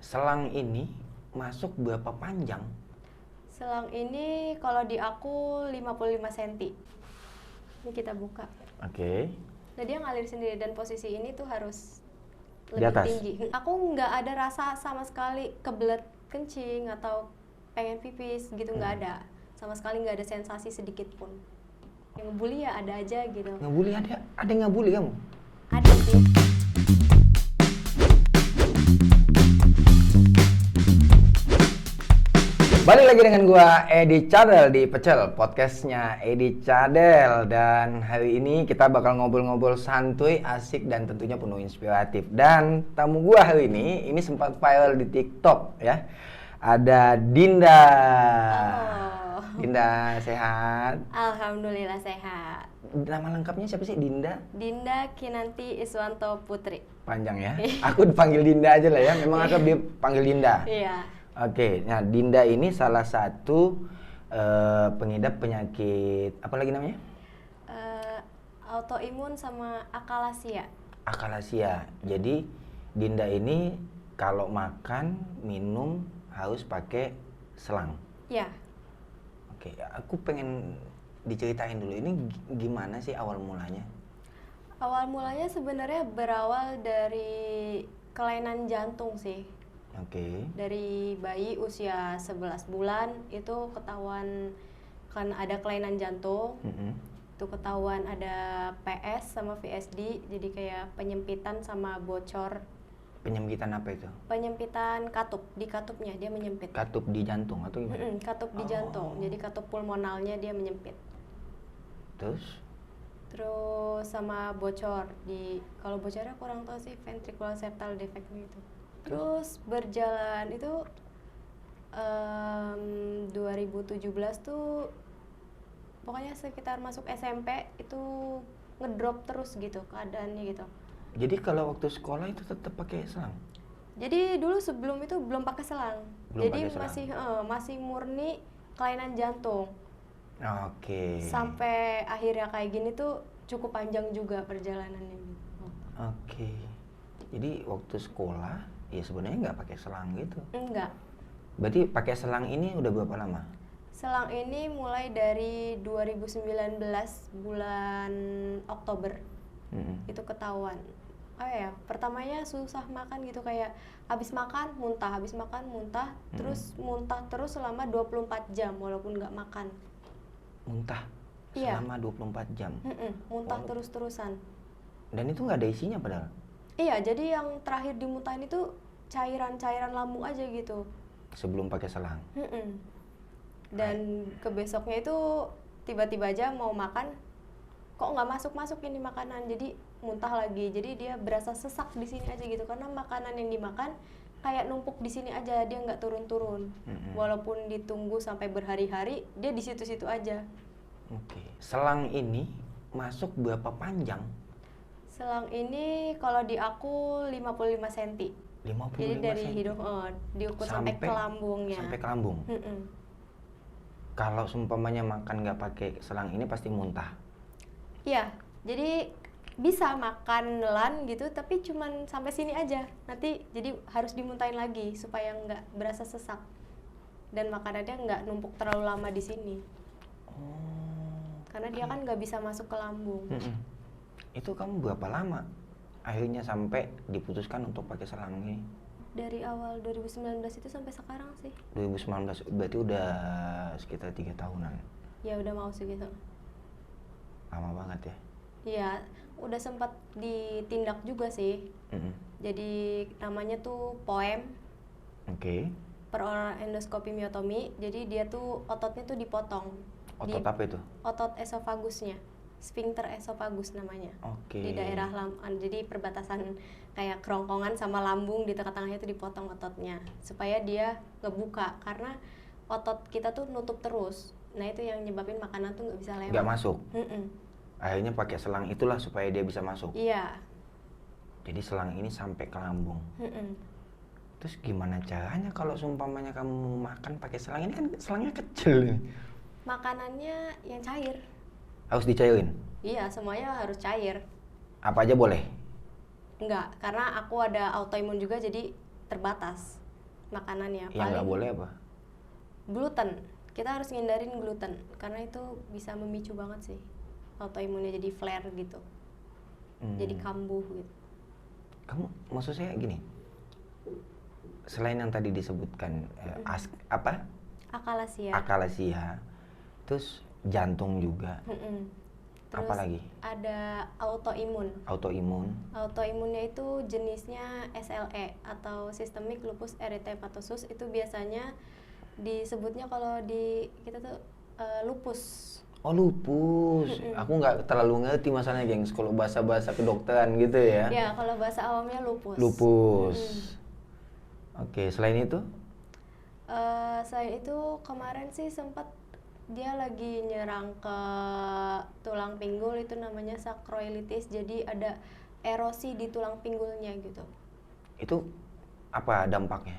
Selang ini masuk berapa panjang? Selang ini kalau di aku 55 cm. Ini kita buka. Oke. Nah dia ngalir sendiri dan posisi ini tuh harus Di lebih atas? tinggi. Aku nggak ada rasa sama sekali kebelet kencing atau pengen pipis gitu, nggak ada. Sama sekali nggak ada sensasi sedikit pun. Yang ngebully ya ada aja gitu. Ngebully ada? Ada yang ngebully kamu? Ada sih. Balik lagi dengan gua Edi Cadel di Pecel, podcastnya Edi Cadel. Dan hari ini kita bakal ngobrol-ngobrol santuy, asik, dan tentunya penuh inspiratif. Dan tamu gua hari ini sempat viral di TikTok ya. Ada Dinda. Oh. Dinda sehat? Alhamdulillah sehat. Nama lengkapnya siapa sih? Dinda? Dinda Kinanti Iswanto Putri. Panjang ya? Aku dipanggil Dinda aja lah ya, memang aku dipanggil Dinda. Iya. Oke, nah Dinda ini salah satu pengidap penyakit, apa lagi namanya? Autoimun sama akalasia. Akalasia. Jadi Dinda ini kalau makan, minum harus pakai selang. Ya. Oke, aku pengen diceritain dulu, ini gimana sih awal mulanya? Awal mulanya sebenarnya berawal dari kelainan jantung sih. Oke. Dari bayi usia 11 bulan itu ketahuan kan ada kelainan jantung. Itu ketahuan ada PS sama VSD, jadi kayak penyempitan sama bocor. Penyempitan apa itu? Penyempitan katup, di katupnya dia menyempit. Katup di jantung atau gimana? Katup di jantung, jadi katup pulmonalnya dia menyempit. Terus Sama bocor di, kalau bocornya kurang tahu sih, ventricular septal defect gitu. Terus berjalan itu 2017 tuh pokoknya sekitar masuk SMP itu ngedrop terus gitu keadaannya gitu. jadi kalau waktu sekolah itu tetap pakai selang? Jadi dulu sebelum itu belum pakai selang. Belum Jadi pakai selang. masih murni kelainan jantung. Oke. Sampai akhirnya kayak gini tuh cukup panjang juga perjalanannya gitu. Oke. Jadi waktu sekolah ya sebenarnya nggak pakai selang gitu. Enggak. Berarti pakai selang ini udah berapa lama? Selang ini mulai dari 2019 bulan Oktober. Itu ketahuan. Pertamanya susah makan gitu, kayak habis makan muntah, terus muntah terus selama 24 jam walaupun nggak makan. Muntah? Iya. Selama 24 jam? Muntah terus-terusan. Dan itu nggak ada isinya padahal? Iya, jadi yang terakhir dimuntahin itu cairan-cairan lambung aja gitu. Sebelum pakai selang? Dan kebesoknya itu tiba-tiba aja mau makan, kok nggak masuk-masuk ini makanan, jadi muntah lagi. Jadi dia berasa sesak di sini aja gitu, karena makanan yang dimakan kayak numpuk di sini aja, dia nggak turun-turun. Walaupun ditunggu sampai berhari-hari, dia di situ-situ aja. Oke. Selang ini masuk berapa panjang? Selang ini kalau di aku 55 cm. 55 Jadi dari cm? hidung diukur sampai ke lambungnya. Sampai ke lambung? Kalau seumpamanya makan nggak pakai selang ini pasti muntah? Iya, jadi bisa makan nelan gitu, tapi cuman sampai sini aja. Nanti jadi harus dimuntahin lagi supaya nggak berasa sesak. Dan makanannya nggak numpuk terlalu lama di sini. Karena dia kan nggak bisa masuk ke lambung. Itu kamu berapa lama akhirnya sampai diputuskan untuk pakai selang ini? Dari awal 2019 itu sampai sekarang sih. 2019, berarti udah sekitar 3 tahunan. Ya udah mau segitu. Lama banget ya? Iya, udah sempat ditindak juga sih. Jadi namanya tuh POEM. Oke. Peroral endoskopi myotomi. Jadi dia tuh ototnya tuh dipotong. Otot apa itu? Otot esofagusnya, sphincter esofagus namanya. Oke. Di daerah jadi perbatasan kayak kerongkongan sama lambung, di tengah-tengahnya itu dipotong ototnya supaya dia ngebuka, karena otot kita tuh nutup terus. Nah itu yang nyebabin makanan tuh nggak bisa lewat. Nggak masuk. Akhirnya pakai selang itulah supaya dia bisa masuk. Iya. Jadi selang ini sampai ke lambung. Terus gimana caranya kalau seumpamanya kamu makan pakai selang ini, kan selangnya kecil. Makanannya yang cair. Harus dicairin? Iya, semuanya harus cair. Apa aja boleh? Enggak, karena aku ada autoimun juga, jadi terbatas. makanannya. Yang nggak boleh apa? Gluten. Kita harus ngindarin gluten karena itu bisa memicu banget sih autoimunnya, jadi flare gitu. Jadi kambuh gitu. Kamu maksud saya gini, selain yang tadi disebutkan apa? Akalasia, terus jantung juga. Terus apalagi? Ada autoimun. Autoimunnya itu jenisnya SLE atau Systemic Lupus Erythematosus. Itu biasanya disebutnya kalau di kita tuh lupus. Oh, lupus. Aku nggak terlalu ngerti masalahnya, gengs. Kalau bahasa-bahasa kedokteran gitu ya. Ya, kalau bahasa awamnya lupus. Lupus. Oke, selain itu? Selain itu kemarin sih sempat dia lagi nyerang ke tulang pinggul, itu namanya sacroiliitis. Jadi ada erosi di tulang pinggulnya gitu. Itu apa dampaknya?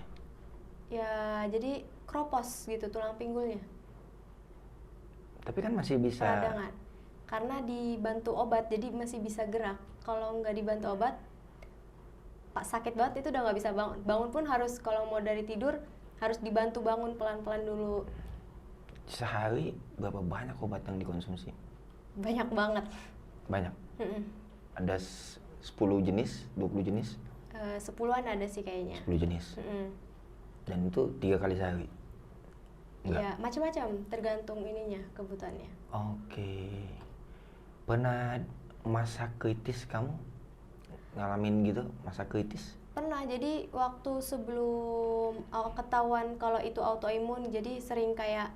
Ya, jadi kropos gitu tulang pinggulnya. Tapi kan masih bisa. Peradangan. Karena dibantu obat, jadi masih bisa gerak. Kalau nggak dibantu obat, sakit banget, itu udah nggak bisa bangun. Bangun pun harus, kalau mau dari tidur, harus dibantu bangun pelan-pelan dulu. Sehari berapa banyak obat yang dikonsumsi? Banyak banget. Banyak? Ada 10 jenis, 20 jenis? 10-an ada sih kayaknya. 10 jenis? Dan itu 3 kali sehari? Iya, macam-macam, tergantung ininya, kebutuhannya. Oke. Pernah masa kritis kamu? Ngalamin gitu, masa kritis? Pernah, jadi waktu sebelum ketahuan kalau itu autoimun, jadi sering kayak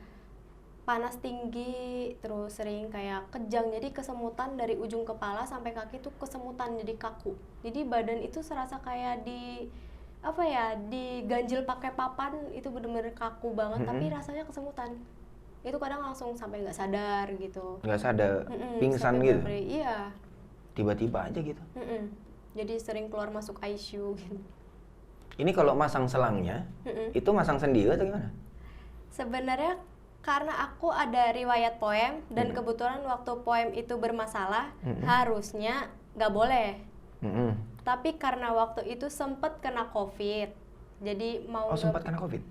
panas tinggi, terus sering kayak kejang, jadi kesemutan dari ujung kepala sampai kaki tuh kesemutan, jadi kaku. Jadi badan itu serasa kayak diganjil pakai papan, itu bener-bener kaku banget, tapi rasanya kesemutan. Itu kadang langsung sampai nggak sadar gitu. Nggak sadar, pingsan gitu? Iya. Tiba-tiba aja gitu? Jadi sering keluar masuk ICU gitu. Ini kalau masang selangnya, itu masang sendiri atau gimana? Sebenarnya karena aku ada riwayat poem, dan kebetulan waktu poem itu bermasalah, harusnya nggak boleh. Tapi karena waktu itu sempet kena COVID, jadi mau sempat kena COVID?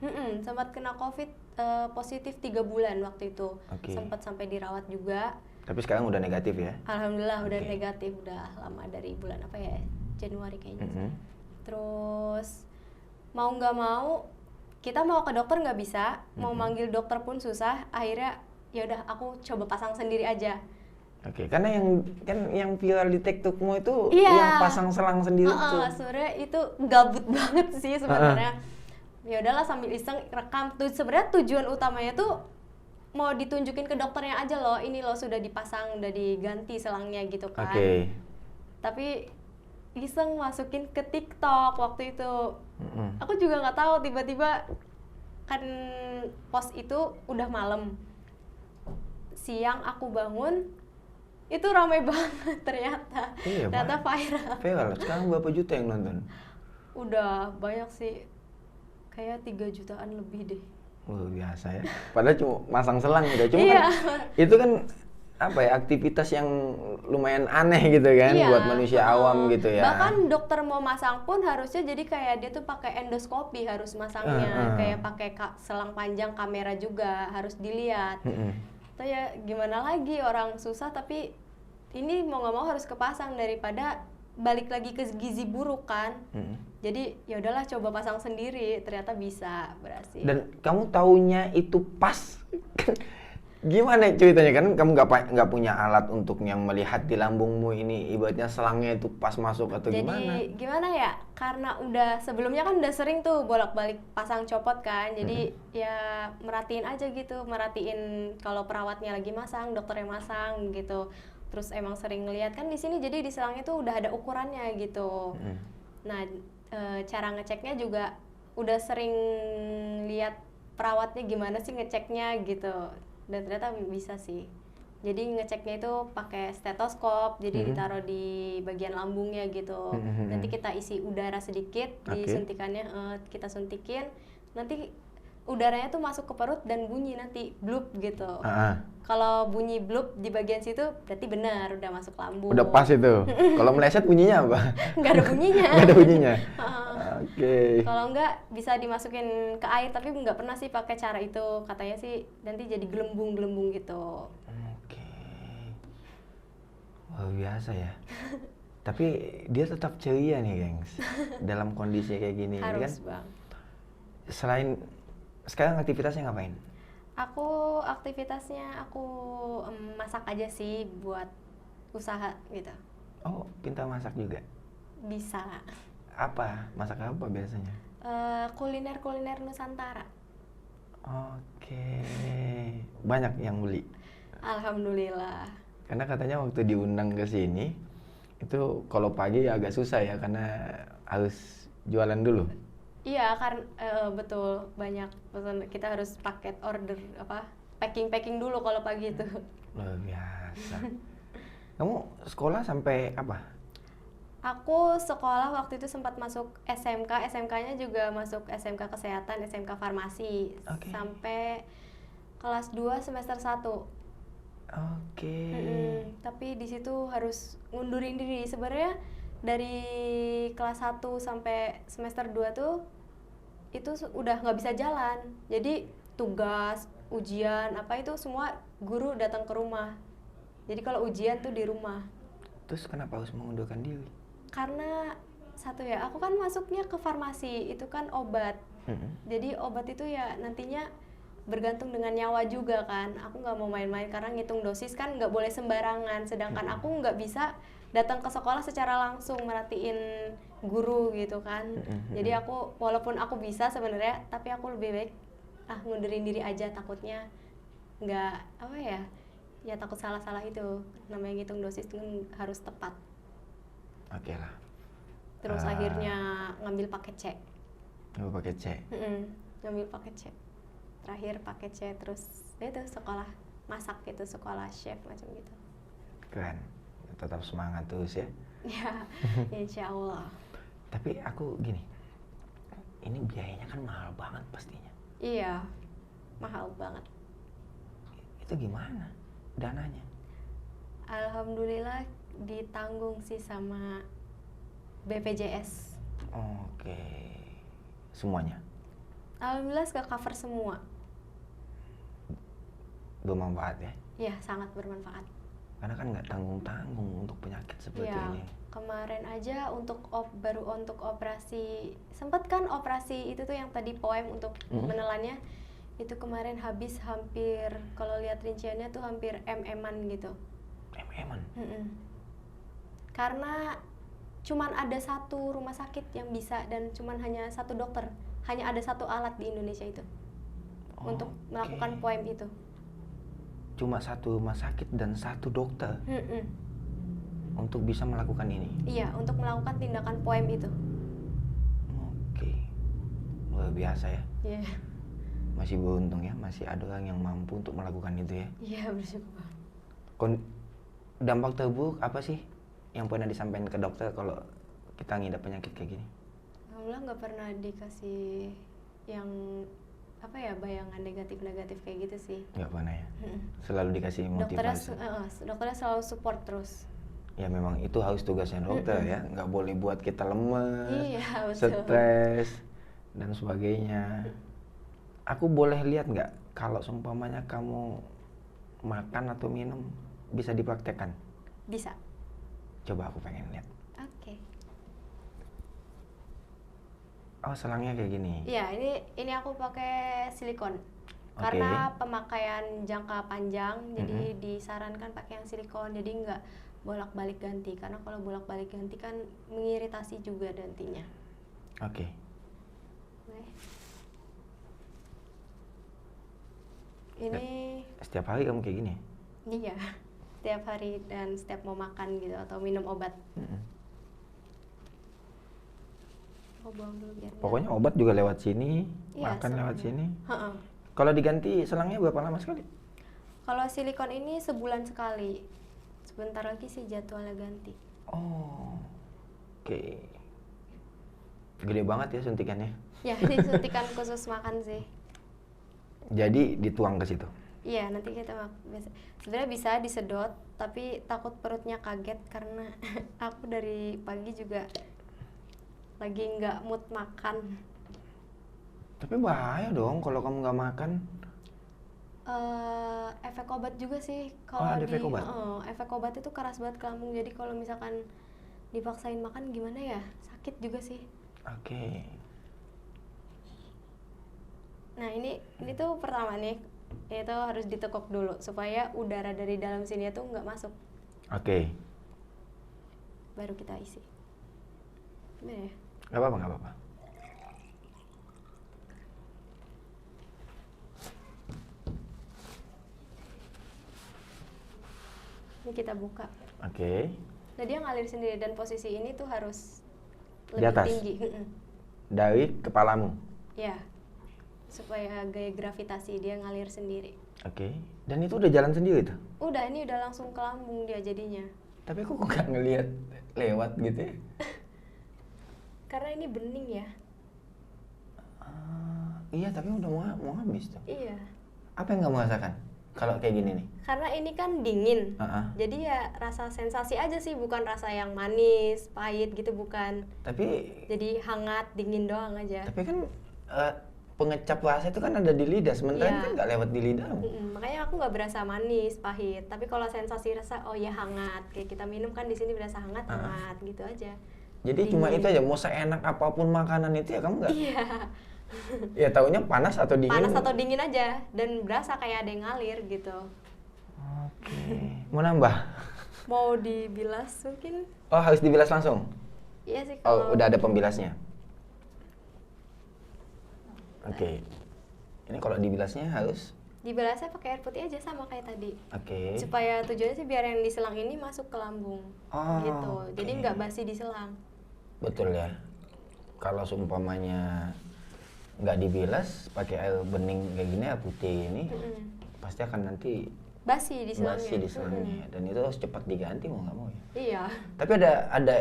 Sempat kena COVID, positif 3 bulan waktu itu. Sempat sampai dirawat juga. Tapi sekarang udah negatif ya? Alhamdulillah udah negatif, udah lama, dari bulan apa ya, Januari kayaknya. Terus mau nggak mau, kita mau ke dokter nggak bisa, mau manggil dokter pun susah. Akhirnya ya udah, aku coba pasang sendiri aja. Karena yang viral di TikTokmu itu yang pasang selang sendiri tuh. Sebenarnya itu gabut banget sih sebenarnya. Ya udahlah, sambil iseng rekam. Sebenarnya tujuan utamanya tuh mau ditunjukin ke dokternya aja loh, ini loh sudah dipasang, udah diganti selangnya gitu kan. Tapi iseng masukin ke TikTok waktu itu. Aku juga nggak tahu, tiba-tiba kan post itu udah malam. Siang aku bangun, itu ramai banget ternyata. Ternyata viral. Sekarang berapa juta yang nonton? Udah banyak sih, kayak 3 jutaan lebih deh. Biasa ya. Padahal cuma masang selang udah. Cuma kan itu kan aktivitas yang lumayan aneh gitu kan, buat manusia awam gitu ya. Bahkan dokter mau masang pun harusnya jadi kayak dia tuh pakai endoskopi harus masangnya, kayak pakai selang panjang, kamera juga harus dilihat. Atau ya gimana lagi, orang susah, tapi ini mau nggak mau harus kepasang daripada balik lagi ke gizi buruk kan. Jadi ya udahlah, coba pasang sendiri, ternyata bisa, berhasil. Dan kamu taunya itu pas? Gimana ceritanya, kan kamu nggak punya alat untuk yang melihat di lambungmu ini, ibaratnya selangnya itu pas masuk atau gimana? Jadi gimana ya, karena udah sebelumnya kan udah sering tuh bolak-balik pasang copot kan, jadi ya merhatiin aja gitu, merhatiin kalau perawatnya lagi masang, dokternya masang gitu. Terus emang sering ngeliat kan di sini, jadi di selangnya tuh udah ada ukurannya gitu. Nah, cara ngeceknya juga udah sering lihat perawatnya gimana sih ngeceknya gitu. Dan ternyata bisa sih. Jadi ngeceknya itu pakai stetoskop, jadi ditaruh di bagian lambungnya gitu. Nanti kita isi udara sedikit, disuntikannya kita suntikin, nanti udaranya tuh masuk ke perut dan bunyi nanti blup gitu. Kalau bunyi blup di bagian situ berarti benar udah masuk lambung. Udah pas itu. Kalau meleset bunyinya apa? Nggak ada bunyinya. Nggak ada bunyinya. Oke. Kalau enggak bisa dimasukin ke air, tapi nggak pernah sih pakai cara itu. Katanya sih nanti jadi gelembung-gelembung gitu. Oke. Luar biasa ya. Tapi dia tetap ceria nih, gengs. Dalam kondisi kayak gini kan. Harus bang. Selain sekarang aktivitasnya ngapain? Aku aktivitasnya masak aja sih buat usaha gitu. Oh, pintar masak juga. Bisa. Apa? Masak apa biasanya? Kuliner Nusantara. Oke. Banyak yang beli. Alhamdulillah. Karena katanya waktu diundang ke sini itu kalau pagi agak susah ya karena harus jualan dulu. Iya, betul, banyak pesan, kita harus paket order packing dulu kalau pagi itu. Luar biasa. Kamu sekolah sampai apa? Aku sekolah waktu itu sempat masuk SMK-nya juga masuk SMK Kesehatan, SMK Farmasi. Oke. Sampai kelas 2 semester 1. Oke. Tapi di situ harus ngundurin diri. Sebenarnya dari kelas 1 sampai semester 2 tuh itu udah nggak bisa jalan. Jadi tugas, ujian, apa itu semua guru datang ke rumah. Jadi kalau ujian tuh di rumah. Terus kenapa harus mengundurkan diri? Karena satu ya, aku kan masuknya ke farmasi, itu kan obat. Jadi obat itu ya nantinya bergantung dengan nyawa juga kan. Aku nggak mau main-main karena ngitung dosis kan nggak boleh sembarangan. Sedangkan aku nggak bisa datang ke sekolah secara langsung merhatiin guru gitu kan. Jadi aku walaupun aku bisa sebenarnya, tapi aku lebih baik ngundurin diri aja, takutnya nggak ya takut salah itu. Namanya ngitung dosis itu harus tepat. Oke lah. Terus akhirnya ngambil paket C. Ngambil paket C. Ngambil paket C. Terakhir paket C, terus itu sekolah masak gitu, sekolah chef macam gitu. Keren. Tetap semangat terus ya. Ya, insya Allah. Tapi aku gini, ini biayanya kan mahal banget pastinya. Iya, mahal banget. Itu gimana dananya? Alhamdulillah ditanggung sih sama BPJS. Oke. Semuanya? Alhamdulillah ke-cover semua. Bermanfaat ya? Iya, sangat bermanfaat. Karena kan nggak tanggung-tanggung untuk penyakit seperti ini. Kemarin aja baru untuk operasi, sempet kan operasi itu tuh yang tadi poem untuk menelannya, itu kemarin habis hampir, kalau lihat rinciannya tuh hampir MM-an gitu. MM-an? Karena cuman ada satu rumah sakit yang bisa dan cuman hanya satu dokter, hanya ada satu alat di Indonesia itu untuk melakukan poem itu. Cuma satu rumah sakit dan satu dokter untuk bisa melakukan ini? Iya, untuk melakukan tindakan poem itu. Oke, luar biasa ya. Iya. Masih beruntung ya, masih ada orang yang mampu untuk melakukan itu ya. Iya, bersyukur. Dampak terburuk apa sih yang pernah disampaikan ke dokter kalau kita ngidap penyakit kayak gini? Alhamdulillah nggak pernah dikasih yang bayangan negatif kayak gitu sih. Nggak pernah ya? Selalu dikasih motivasi? Dokternya selalu support terus. Ya memang itu harus tugasnya dokter ya, nggak boleh buat kita lemes, iya, stres, dan sebagainya. Aku boleh lihat nggak kalau seumpamanya kamu makan atau minum bisa dipraktekkan? Bisa. Coba aku pengen lihat. Oke. Oh, selangnya kayak gini. Iya, ini aku pakai silikon. Karena pemakaian jangka panjang, jadi disarankan pakai yang silikon. Jadi nggak bolak-balik ganti. Karena kalau bolak-balik ganti kan mengiritasi juga nantinya. Oke. Ini setiap hari kamu kayak gini? Iya, setiap hari dan setiap mau makan gitu atau minum obat. Buang dulu biar pokoknya obat juga lewat sini, makan lewat sini. Kalau diganti selangnya berapa lama sekali? Kalau silikon ini sebulan sekali. Sebentar lagi sih jadwalnya ganti. Oke. Gede banget ya suntikannya? Ya, ini suntikan khusus makan sih. Jadi dituang ke situ? Iya, nanti kita sebenarnya bisa disedot, tapi takut perutnya kaget karena aku dari pagi juga lagi nggak mood makan. Tapi bahaya dong kalau kamu nggak makan. Efek obat juga sih Ada efek obat? efek obat itu keras banget ke lambung, jadi kalau misalkan dipaksain makan gimana ya, sakit juga sih. Oke. Nah ini tuh pertama nih, itu harus ditekuk dulu supaya udara dari dalam sini tuh nggak masuk, Oke. baru kita isi. Gimana ya? Nggak apa-apa, nggak apa-apa. Ini kita buka. Oke. Nah dia ngalir sendiri dan posisi ini tuh harus Di lebih atas? tinggi. Dari kepalamu. Ya, supaya gaya gravitasi dia ngalir sendiri. Oke. Dan itu udah jalan sendiri tuh? Udah, ini udah langsung ke lambung dia jadinya. Tapi aku kok nggak ngelihat lewat gitu ya? Karena ini bening ya. Iya, tapi udah mau habis tuh. Iya. Apa yang kamu rasakan kalau kayak gini nih? Karena ini kan dingin. Jadi ya rasa sensasi aja sih, bukan rasa yang manis, pahit gitu, bukan. Tapi Hangat, dingin doang aja. kan pengecap rasa itu kan ada di lidah, sementara Iya. ini kan nggak lewat di lidahmu. Makanya aku nggak berasa manis, pahit. Tapi kalau sensasi rasa, oh ya hangat. Kayak kita minum kan di sini berasa hangat, hangat gitu aja. Jadi cuma itu aja, mau seenak apapun makanan itu ya kamu nggak? Iya. Ya taunya panas atau dingin? Panas atau dingin aja, dan berasa kayak ada yang ngalir gitu. Oke. Mau nambah? Mau dibilas mungkin? Oh, harus dibilas langsung? Iya sih Oh, kalau udah ada pembilasnya? Oke. Ini kalau dibilasnya harus? dibilasnya pakai air putih aja sama kayak tadi. Oke. Supaya tujuannya sih biar yang di selang ini masuk ke lambung. Oh, Gitu. Jadi oke. nggak basi di selang. Betul ya. Kalau seumpamanya nggak dibilas pakai air bening kayak gini, air putih ini, pasti akan nanti Basi di selangnya. basi di selangnya. Dan itu harus cepat diganti mau nggak mau ya. Iya. Tapi ada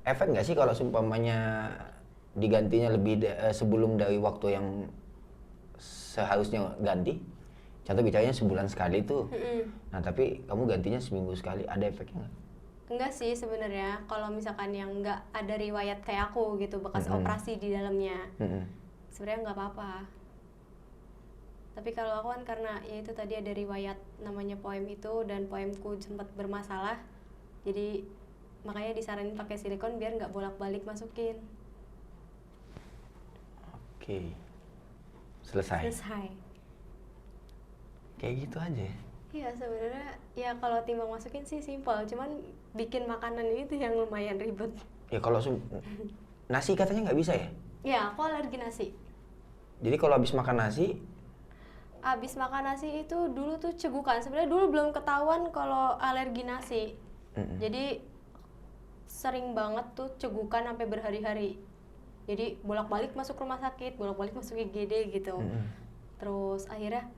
efek nggak sih kalau seumpamanya digantinya sebelum dari waktu yang seharusnya ganti? Contoh bicaranya sebulan sekali tuh. Nah tapi kamu gantinya seminggu sekali, ada efeknya nggak? Enggak sih sebenarnya. Kalau misalkan yang nggak ada riwayat kayak aku gitu, bekas operasi di dalamnya, sebenarnya nggak apa-apa. Tapi kalau aku kan karena ya itu tadi ada riwayat namanya poem itu, dan poemku sempat bermasalah, jadi makanya disaranin pakai silikon biar nggak bolak-balik masukin. Oke. Selesai. Kayak gitu aja ya? Iya sebenarnya ya kalau timbang masukin sih simpel, cuman bikin makanan itu yang lumayan ribet. Ya kalau nasi katanya nggak bisa ya? Ya aku alergi nasi. Jadi kalau habis makan nasi, Abis makan nasi itu dulu tuh cegukan. Sebenarnya dulu belum ketahuan kalau alergi nasi. Jadi sering banget tuh cegukan sampai berhari-hari. Jadi bolak-balik masuk rumah sakit, bolak-balik masuk IGD gitu. Terus akhirnya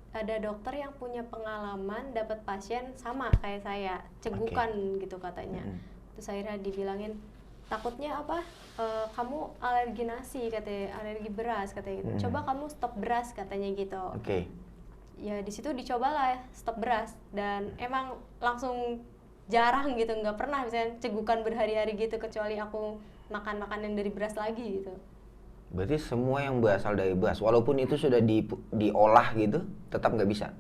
ada dokter yang punya pengalaman dapat pasien sama kayak saya, cegukan gitu katanya. Terus akhirnya dibilangin, takutnya apa? Kamu alergi nasi katanya, alergi beras katanya gitu. Coba kamu stop beras katanya gitu. Oke. Ya di situ dicobalah stop beras, dan emang langsung jarang gitu, nggak pernah misalnya cegukan berhari-hari gitu, kecuali aku makan makanan dari beras lagi gitu. Berarti semua yang berasal dari beras, walaupun itu sudah diolah gitu, tetap nggak bisa?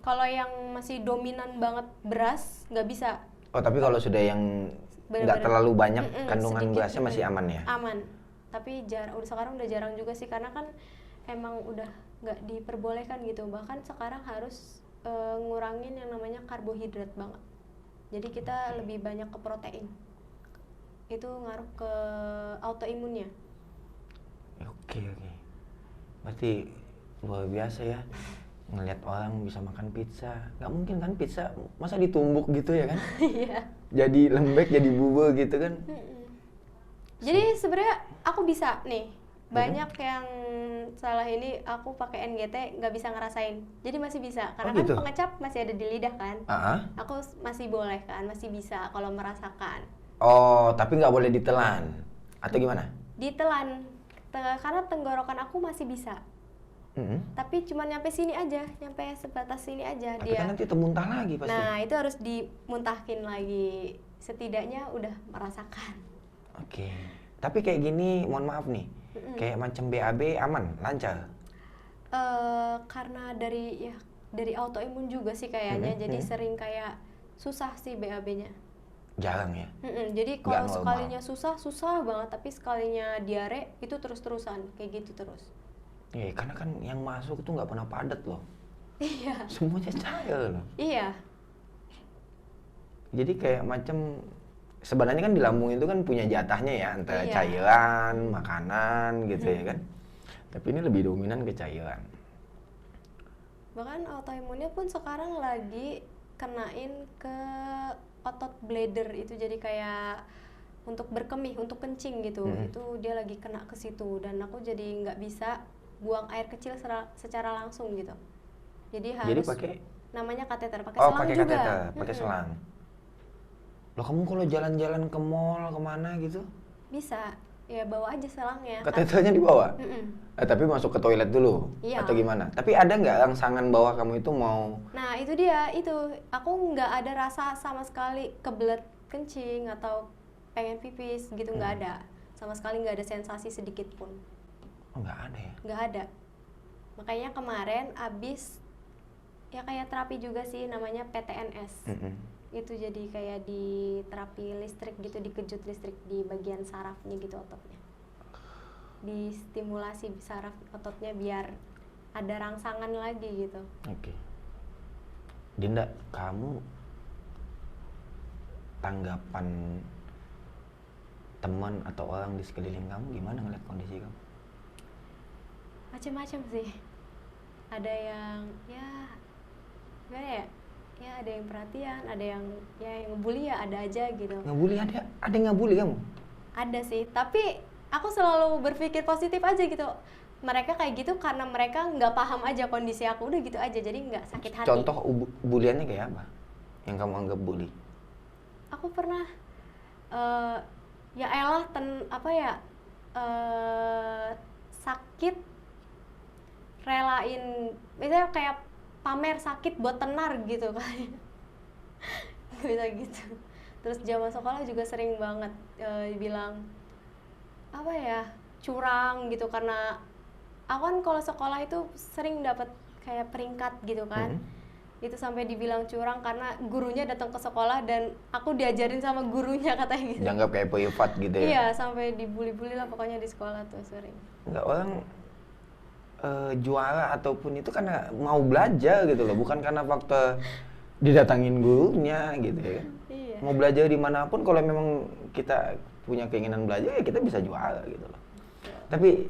Kalau yang masih dominan banget beras, nggak bisa. Oh, tapi kalau sudah yang nggak Bener-bener. terlalu banyak kandungan Sedikit, berasnya masih aman ya? Aman. Tapi sekarang udah jarang juga sih, karena kan emang udah nggak diperbolehkan gitu. Bahkan sekarang harus ngurangin yang namanya karbohidrat banget. Jadi kita lebih banyak ke protein. Itu ngaruh ke autoimunnya. Oke. Berarti luar biasa ya. Ngelihat orang bisa makan pizza. Nggak mungkin kan pizza, masa ditumbuk gitu ya kan? Iya. Jadi lembek, jadi bubur gitu kan? Jadi sebenarnya aku bisa nih. Banyak yang salah ini aku pakai NGT nggak bisa ngerasain. Jadi masih bisa. Karena gitu? kan pengecap masih ada di lidah kan. Aku Masih boleh kan, masih bisa kalau merasakan. Oh, tapi nggak boleh ditelan atau gimana? Ditelan. Karena tenggorokan aku masih bisa. Tapi cuma nyampe sini aja, nyampe sebatas sini aja Tapi dia. kan nanti termuntah lagi pasti. Nah, itu harus dimuntahkin lagi. Setidaknya udah merasakan. Oke. Tapi kayak gini, mohon maaf nih, kayak macam BAB aman, lancar. Karena dari autoimun juga sih kayaknya, jadi sering kayak susah sih BAB-nya. Jarang ya? Jadi Nggak kalau normal. sekalinya susah banget, tapi sekalinya diare itu terus-terusan kayak gitu terus. Iya, karena kan yang masuk itu nggak pernah padat loh. Iya. Semuanya cair loh. Iya. Jadi kayak macam sebenarnya kan di lambung itu kan punya jatahnya ya antara Iya. cairan, makanan gitu ya kan. Tapi ini lebih dominan ke cairan. Bahkan autoimunnya pun sekarang lagi kenain ke otot bladder itu, jadi kayak untuk berkemih, untuk kencing gitu. Itu dia lagi kena ke situ dan aku jadi nggak bisa buang air kecil secara langsung gitu. Jadi harus pakai namanya kateter, pakai oh selang pakai juga. kateter, pakai selang. Loh kamu kalau jalan-jalan ke mall kemana gitu, Bisa, ya bawa aja selangnya. kateternya dibawa? Mm-mm. Tapi masuk ke toilet dulu Iya. atau gimana? Tapi ada nggak rangsangan bahwa kamu itu mau Nah itu dia, itu aku nggak ada rasa sama sekali kebelet kencing atau pengen pipis gitu, nggak ada sama sekali, nggak ada sensasi sedikit pun, oh, nggak ada ya? nggak ada. Makanya kemarin abis ya kayak terapi juga sih, namanya PTNS. Itu jadi kayak di terapi listrik gitu, dikejut listrik di bagian sarafnya gitu, ototnya distimulasi saraf ototnya biar ada rangsangan lagi gitu. Oke. Dinda, kamu tanggapan teman atau orang di sekeliling kamu gimana ngeliat kondisi kamu? Macem-macem sih, ada yang ya gimana ya, ya ada yang perhatian, ada yang ngebully, ya ada aja gitu. Ngebully ada yang ngebully kamu? Ada sih, tapi aku selalu berpikir positif aja gitu. Mereka kayak gitu karena mereka nggak paham aja kondisi aku, udah gitu aja, jadi nggak sakit hati. Contoh buliannya kayak apa? Yang kamu anggap bully? Aku pernah ya elah sakit relain, misalnya kayak pamer sakit buat tenar gitu kan. Bisa gitu. Terus zaman sekolah juga sering banget dibilang apa ya, curang gitu, karena aku kan kalau sekolah itu sering dapat kayak peringkat gitu kan. Itu sampai dibilang curang karena gurunya datang ke sekolah dan aku diajarin sama gurunya, katanya gitu. Dianggap kayak privat gitu ya? Iya, sampai dibully-bully lah pokoknya di sekolah tuh sering. Enggak, orang juara ataupun itu karena mau belajar gitu loh, bukan karena faktor didatangin gurunya gitu ya kan. Iya. Mau belajar dimanapun, kalau memang kita punya keinginan belajar ya kita bisa juara gitu loh. Tapi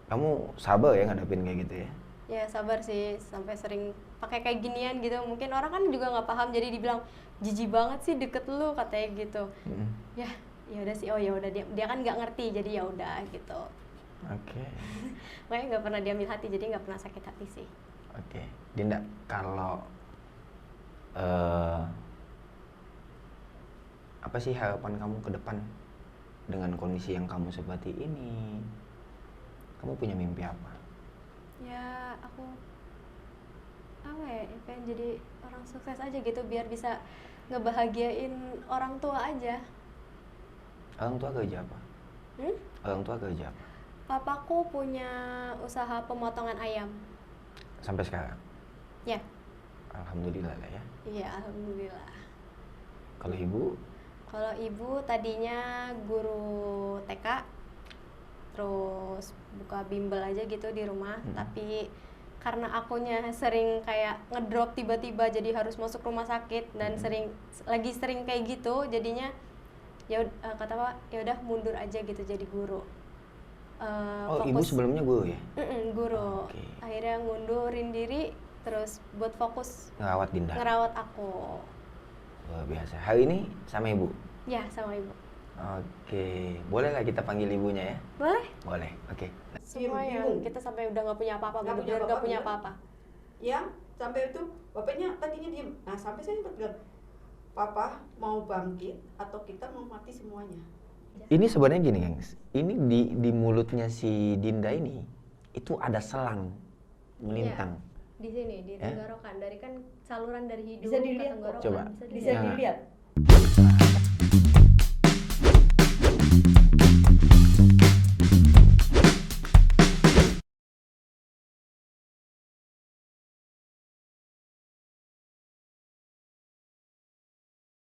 kamu sabar ya ngadepin kayak gitu ya? Ya sabar sih, sampai sering pakai kayak ginian gitu. Mungkin orang kan juga nggak paham, jadi dibilang jijik banget sih deket lu, katanya gitu. Ya udah sih, oh ya udah, dia kan nggak ngerti, jadi ya udah gitu. Oke. Makanya nggak pernah diambil hati, jadi nggak pernah sakit hati sih. Oke. Dinda, kalau apa sih harapan kamu ke depan dengan kondisi yang kamu seperti ini? Kamu punya mimpi apa? Ya aku pengen jadi orang sukses aja gitu, biar bisa ngebahagiain orang tua aja. Orang tua kerja apa? Orang tua kerja apa? Papaku punya usaha pemotongan ayam. Sampai sekarang? Ya. Alhamdulillah lah ya. Iya, alhamdulillah. Kalau ibu? Kalau ibu tadinya guru TK, terus buka bimbel aja gitu di rumah. Tapi karena akunya sering kayak ngedrop tiba-tiba, jadi harus masuk rumah sakit dan sering kayak gitu, jadinya kata Pak, ya udah mundur aja gitu jadi guru. Ibu sebelumnya guru ya? Guru. Oke. Akhirnya ngundurin diri terus buat fokus Ngerawat Dinda? ngerawat aku. Luar biasa. Hari ini sama ibu? Ya, sama ibu. Oke. Boleh nggak kita panggil ibunya ya? Boleh? Boleh. Oke. Semua yang bingung. kita sampai udah nggak punya apa-apa, Nggak punya bener-bener nggak apa-apa, punya bener. apa-apa. Yang sampai itu bapaknya tadinya diem. Nah sampai saya sempat bilang, papa mau bangkit atau kita mau mati semuanya. Ini sebenarnya gini, gengs. Ini di mulutnya si Dinda ini itu ada selang melintang. Di sini, di Ya? tenggorokan. Dari kan saluran dari hidung Bisa ke dilihat kok. tenggorokan. Coba. Bisa Nah. dilihat.